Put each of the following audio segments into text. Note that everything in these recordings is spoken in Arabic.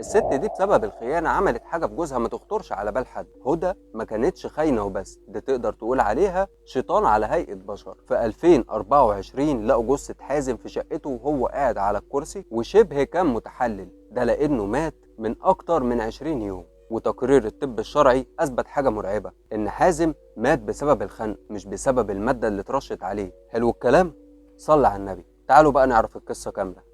الست دي بسبب الخيانة عملت حاجة في جوزها ما تخطرش على بال حد. هدى ما كانتش خاينة وبس، دي تقدر تقول عليها شيطان على هيئة بشر. في 2024 لقوا جثة حازم في شقته وهو قاعد على الكرسي وشبه كان متحلل، ده لأنه مات من أكتر من 20 يوم. وتقرير الطب الشرعي أثبت حاجة مرعبة، إن حازم مات بسبب الخنق مش بسبب المادة اللي اترشت عليه. حلو الكلام؟ صلى على النبي. تعالوا بقى نعرف القصة كاملة.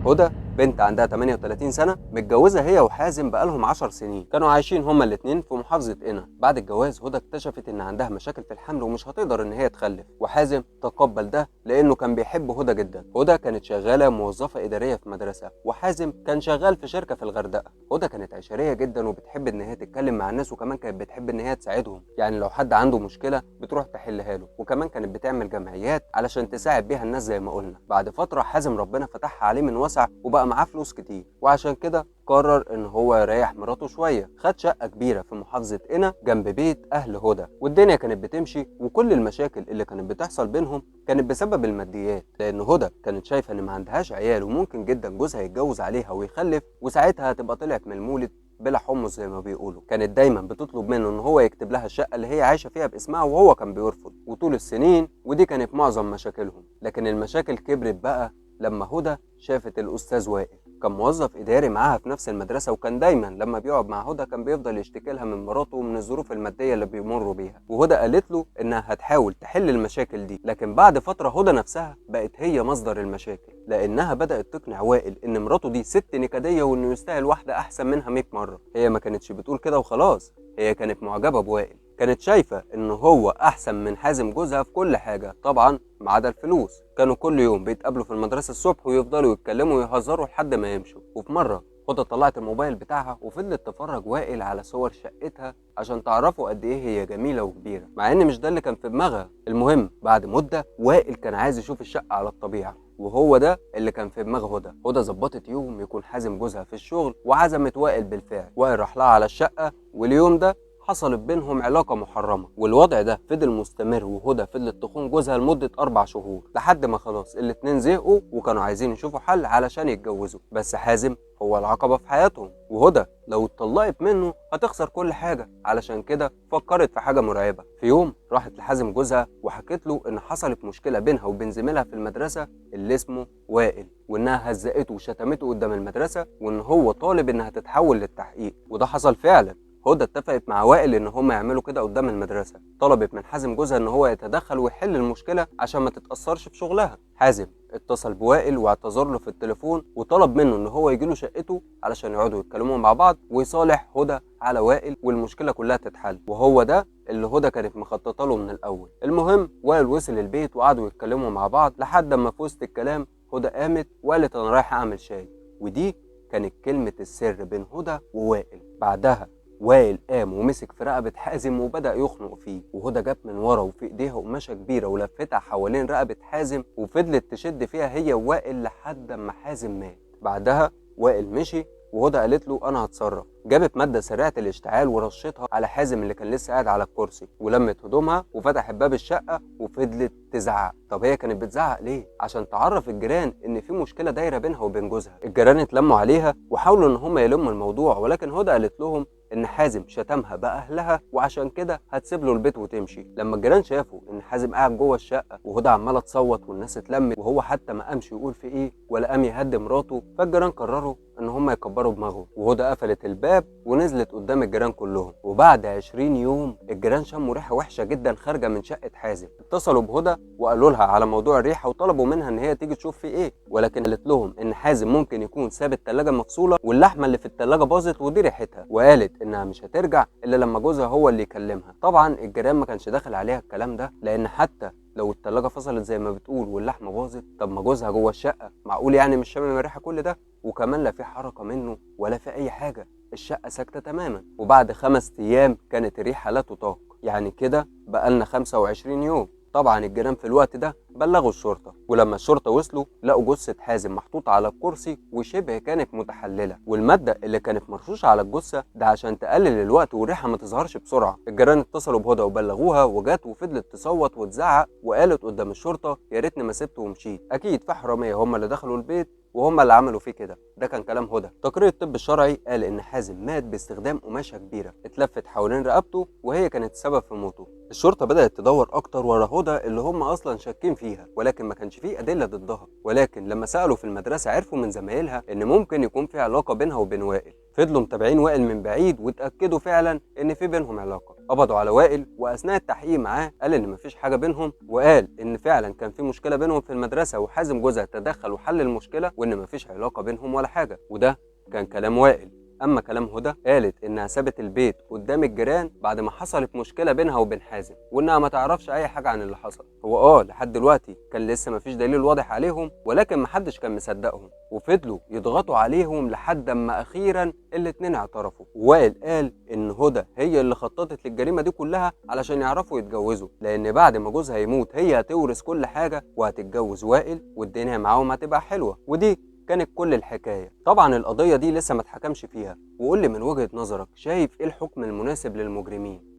هدى بنت عندها 38 سنة، متجوزة هي وحازم بقالهم 10 سنين، كانوا عايشين هما الاتنين في محافظة قنا. بعد الجواز هدى اكتشفت ان عندها مشاكل في الحمل ومش هتقدر ان هي تخلف، وحازم تقبل ده لانه كان بيحب هدى جدا. هدى كانت شغالة موظفة إدارية في مدرسة، وحازم كان شغال في شركة في الغردقة. هدى كانت عشرية جدا وبتحب ان هي تتكلم مع الناس، وكمان كانت بتحب ان هي تساعدهم، يعني لو حد عنده مشكلة بتروح تحلها له. وكمان كانت بتعمل جمعيات علشان تساعد بيها الناس زي ما قلنا. بعد فترة حازم ربنا فتحها عليه من وسع وبقى معاه فلوس كتير، وعشان كده قرر ان هو يريح مراته شويه. خد شقه كبيره في محافظه قنا جنب بيت اهل هدى، والدنيا كانت بتمشي، وكل المشاكل اللي كانت بتحصل بينهم كانت بسبب الماديات، لان هدى كانت شايفه ان ما عندهاش عيال وممكن جدا جوزها يتجوز عليها ويخلف، وساعتها هتبقى طلعت من المولد بلا حمص زي ما بيقولوا. كانت دايما بتطلب منه ان هو يكتب لها الشقه اللي هي عايشه فيها باسمها، وهو كان بيرفض. وطول السنين ودي كانت معظم مشاكلهم. لكن المشاكل كبرت بقى لما هدى شافت الاستاذ وائل، كان موظف اداري معاها في نفس المدرسه، وكان دايما لما بيقعد مع هدى كان بيفضل يشتكي لها من مراته ومن الظروف الماديه اللي بيمروا بيها. وهدى قالت له انها هتحاول تحل المشاكل دي، لكن بعد فتره هدى نفسها بقت هي مصدر المشاكل، لانها بدات تقنع وائل ان مراته دي ست نكديه وانه يستاهل واحده احسن منها 100 مره. هي ما كانتش بتقول كده وخلاص، هي كانت معجبه بوائل، كانت شايفه ان هو احسن من حازم جوزها في كل حاجه، طبعا ما عدا الفلوس. كانوا كل يوم بيتقابلوا في المدرسه الصبح ويفضلوا يتكلموا ويهزروا لحد ما يمشوا. وفي مره هدى طلعت الموبايل بتاعها وفضلت تفرج وائل على صور شقتها عشان تعرفوا قد ايه هي جميله وكبيره، مع ان مش ده اللي كان في دماغها. المهم بعد مده وائل كان عايز يشوف الشقه على الطبيعه، وهو ده اللي كان في دماغ هدى. هدى ظبطت يوم يكون حازم جوزها في الشغل، وعزمت وائل بالفعل. وائل راح لها على الشقه، واليوم ده حصلت بينهم علاقة محرمة، والوضع ده فضل مستمر، وهدى فضلت تخون جوزها لمدة 4 شهور، لحد ما خلاص الاتنين زهقوا وكانوا عايزين يشوفوا حل علشان يتجوزوا. بس حازم هو العقبة في حياتهم، وهدى لو اتطلقت منه هتخسر كل حاجة. علشان كده فكرت في حاجة مرعبة. في يوم راحت لحازم جوزها وحكت له ان حصلت مشكلة بينها وبين زميلها في المدرسة اللي اسمه وائل، وانها هزقته وشتمته قدام المدرسة، وان هو طالب انها تتحول للتحقيق. وده حصل فعلا. هدى اتفقت مع وائل ان هم يعملوا كده قدام المدرسه، طلبت من حازم جوزها ان هو يتدخل ويحل المشكله عشان ما تتاثرش في شغلها. حازم اتصل بوائل واعتذر له في التليفون، وطلب منه ان هو يجي له شقته علشان يقعدوا يتكلموا مع بعض ويصالح هدى على وائل والمشكله كلها تتحل. وهو ده اللي هدى كانت مخططه له من الاول. المهم وائل وصل البيت وقعدوا يتكلموا مع بعض لحد ما في وسط الكلام هدى قامت وقالت انا رايحه اعمل شاي. ودي كانت كلمه السر بين هدى ووائل. بعدها وائل قام ومسك في رقبة حازم وبدأ يخنق فيه، وهدى جت من ورا وفي ايديها قماشة كبيرة ولفتها حوالين رقبة حازم وفضلت تشد فيها هي ووائل لحد ما حازم مات. بعدها وائل مشي وهدى قالت له انا هتصرف. جابت مادة سريعة الاشتعال ورشتها على حازم اللي كان لسه قاعد على الكرسي، ولمت هدومها وفتحت باب الشقة وفضلت تزعق. طب هي كانت بتزعق ليه؟ عشان تعرف الجيران ان في مشكلة دايرة بينها وبين جوزها. الجيران اتلموا عليها وحاولوا ان هم يلموا الموضوع، ولكن هدى قالت لهم ان حازم شتمها باهلها وعشان كده هتسيب له البيت وتمشي. لما الجيران شافوا ان حازم قاعد جوه الشقه وهدى عماله تصوت والناس اتلمت وهو حتى ما قامش يقول في ايه ولا قام يهدي مراته، فالجيران قرروا ان هم يكبروا دماغهم، وهدى قفلت الباب ونزلت قدام الجيران كلهم. وبعد 20 يوم الجيران شموا ريحه وحشه جدا خارجه من شقه حازم، اتصلوا بهدى وقالوا لها على موضوع الريحه وطلبوا منها ان هي تيجي تشوف في ايه، ولكن قالت لهم ان حازم ممكن يكون ساب الثلاجه مفصوله واللحمه اللي في الثلاجه باظت ودي ريحتها، وقالت انها مش هترجع الا لما جوزها هو اللي يكلمها. طبعا الجيران ما كانش داخل عليها الكلام ده، لان حتى لو التلاجة فصلت زي ما بتقول واللحمه باظت، طب ما جوزها جوه الشقه، معقول يعني مش شامم الريحه كل ده؟ وكمان لا في حركه منه ولا في اي حاجه، الشقه ساكته تماما. وبعد 5 ايام كانت الريحه لا تطاق، يعني كده بقالنا 25 يوم. طبعا الجيران في الوقت ده بلغوا الشرطه، ولما الشرطه وصلوا لقوا جثه حازم محطوطه على الكرسي وشبه كانت متحلله، والماده اللي كانت مرشوشه على الجثه ده عشان تقلل الوقت والريحه ما تظهرش بسرعه. الجيران اتصلوا بهدى وبلغوها، وجت وفضلت تصوت وتزعق وقالت قدام الشرطه يا ريتني ما سبته ومشيت، اكيد في حراميه هم اللي دخلوا البيت وهم اللي عملوا فيه كده. ده كان كلام هدى. تقرير الطب الشرعي قال ان حازم مات باستخدام قماشه كبيره اتلفت حوالين رقبته وهي كانت السبب في موته. الشرطه بدات تدور اكتر ورا هدى اللي هم اصلا شاكين فيها، ولكن ما كانش فيه ادله ضدها. ولكن لما سالوا في المدرسه عرفوا من زمايلها ان ممكن يكون في علاقه بينها وبين وائل. فضلوا متابعين وائل من بعيد واتاكدوا فعلا ان في بينهم علاقه. قبضوا على وائل، واثناء التحقيق معاه قال ان مفيش حاجه بينهم، وقال ان فعلا كان في مشكله بينهم في المدرسه وحازم جوزها تدخل وحل المشكله، وان مفيش علاقه بينهم ولا حاجه. وده كان كلام وائل. اما كلام هدى قالت انها سابت البيت قدام الجيران بعد ما حصلت مشكله بينها وبين حازم، وانها ما تعرفش اي حاجه عن اللي حصل. هو لحد دلوقتي كان لسه مفيش دليل واضح عليهم، ولكن محدش كان مصدقهم، وفضلوا يضغطوا عليهم لحد اما اخيرا الاتنين اعترفوا. وائل قال ان هدى هي اللي خططت للجريمه دي كلها علشان يعرفوا يتجوزوا، لان بعد ما جوزها يموت هي هتورث كل حاجه وهتتجوز وائل والدنيا معاهم هتبقى حلوه. ودي كانت كل الحكايه. طبعا القضيه دي لسه ما اتحكمش فيها. وقول لي من وجهه نظرك شايف ايه الحكم المناسب للمجرمين؟